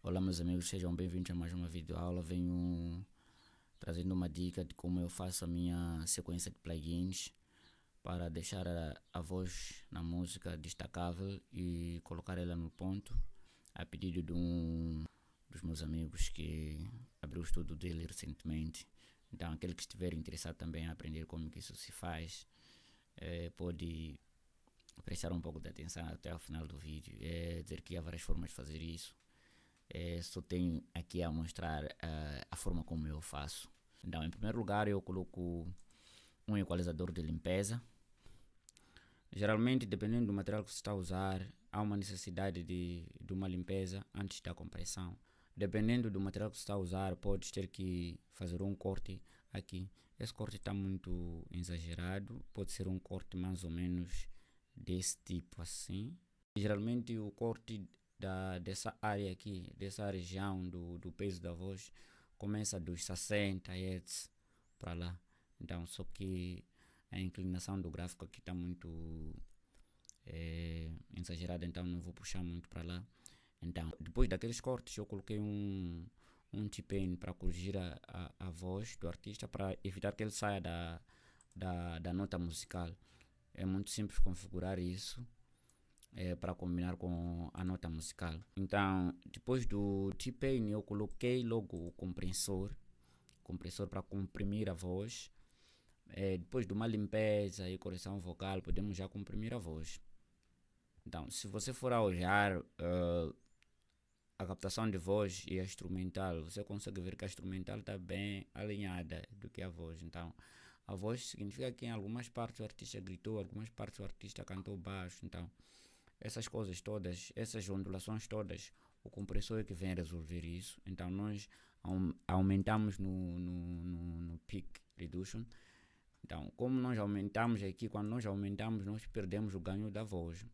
Olá meus amigos, sejam bem-vindos a mais uma videoaula. Venho trazendo uma dica de como eu faço a minha sequência de plugins para deixar a voz na música destacável e colocar ela no ponto, a pedido de um dos meus amigos que abriu o estudo dele recentemente. Então aquele que estiver interessado também a aprender como que isso se faz, pode prestar um pouco de atenção até ao final do vídeo. Dizer que há várias formas de fazer isso. Só tenho aqui a mostrar a forma como eu faço. Então, em primeiro lugar, eu coloco um equalizador de limpeza. Geralmente, dependendo do material que você está a usar, há uma necessidade de uma limpeza antes da compressão. Dependendo do material que você está a usar, pode ter que fazer um corte aqui. Esse corte está muito exagerado, pode ser um corte mais ou menos desse tipo assim. Geralmente o corte dessa área aqui, dessa região do peso da voz, começa dos 60 Hz para lá. Então, só que a inclinação do gráfico aqui está muito exagerada, então não vou puxar muito para lá. Então, depois daqueles cortes, eu coloquei um T-Pain para corrigir a voz do artista, para evitar que ele saia da nota musical. É muito simples configurar isso para combinar com a nota musical. Então, depois do T-Pain, eu coloquei logo o compressor para comprimir a voz. Depois de uma limpeza e correção vocal, podemos já comprimir a voz. Então, se você for a olhar a captação de voz e a instrumental, você consegue ver que a instrumental está bem alinhada do que a voz. Então, a voz significa que em algumas partes o artista gritou, algumas partes o artista cantou baixo. Então, essas coisas todas, essas ondulações todas, o compressor é que vem resolver isso. Então nós aumentamos no peak reduction. Então, como nós aumentamos aqui, quando nós aumentamos, nós perdemos o ganho da voz.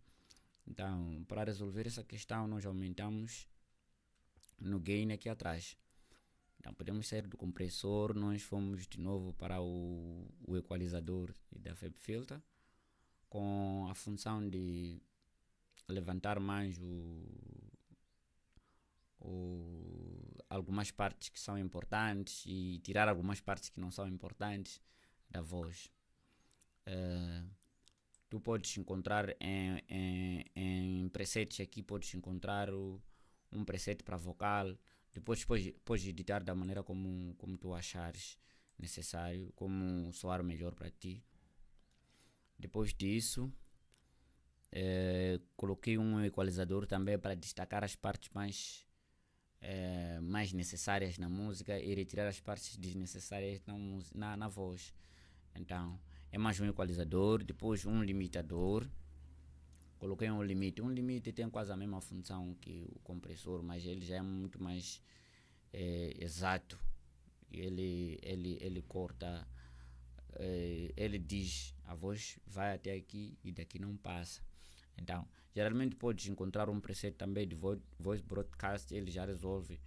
Então, para resolver essa questão, nós aumentamos no gain aqui atrás. Então, podemos sair do compressor, nós fomos de novo para o equalizador da FabFilter, com a função de levantar mais algumas partes que são importantes e tirar algumas partes que não são importantes da voz. Tu podes encontrar em presets aqui, podes encontrar um preset para vocal. Depois podes editar da maneira como tu achares necessário, como soar melhor para ti. Depois disso, coloquei um equalizador também para destacar as partes mais necessárias na música e retirar as partes desnecessárias na voz. Então, é mais um equalizador. Depois um limitador. Coloquei um limite. Um limite tem quase a mesma função que o compressor, mas ele já é muito mais exato. Ele corta, ele diz, a voz vai até aqui e daqui não passa. Então, geralmente podes encontrar um preset também de voice broadcast, ele já resolve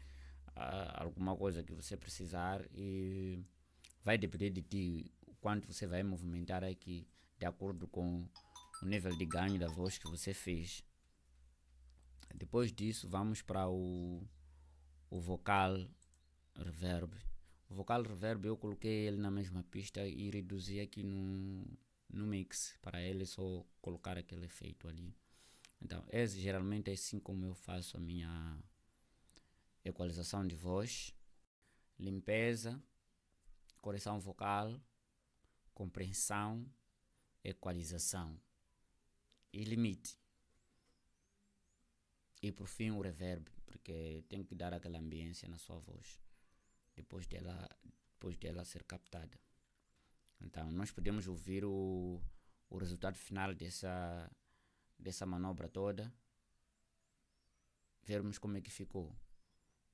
alguma coisa que você precisar e vai depender de ti o quanto você vai movimentar aqui, de acordo com o nível de ganho da voz que você fez. Depois disso, vamos para o vocal reverb. O vocal reverb eu coloquei ele na mesma pista e reduzi aqui no mix, para ele só colocar aquele efeito ali. Então, geralmente é assim como eu faço a minha equalização de voz, limpeza, correção vocal, compressão, equalização e limite. E por fim o reverb, porque tem que dar aquela ambiência na sua voz depois dela ser captada. Então, nós podemos ouvir o resultado final dessa manobra toda, vermos como é que ficou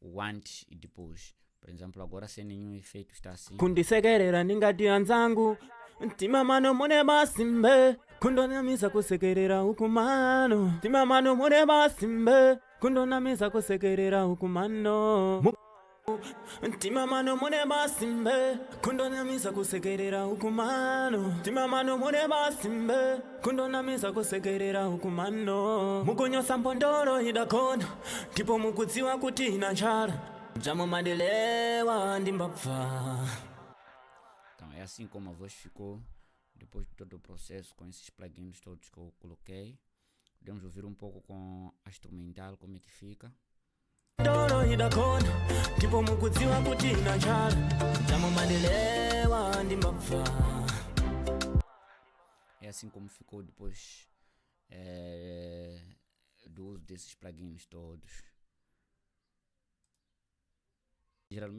o antes e depois. Por exemplo, agora sem nenhum efeito está assim. Kundisekerera ndingati anzangu mtima mano mune masimbe kundonamiza kusekerera hukumano mtima mano mune masimbe kundonamiza kusekerera hukumano Ntima mano mune basimbe kundonamisa kusekerera hukumano. Ntima mano mune basimbe kundonamisa kusekerera hukumano. Mukunyosa mpondoro idakona ndipo mukudziwa kuti ina njala. Jamo madelewa ndimbapfa. Então é assim como a voz ficou depois de todo o processo com esses plugins todos que eu coloquei. Podemos ouvir um pouco com a instrumental como é que fica. Doro idakona ndipo mukudziwa kuti ina njala. Jamo madelewa ndimbapfa. É assim como ficou depois do uso desses plugins todos. Geralmente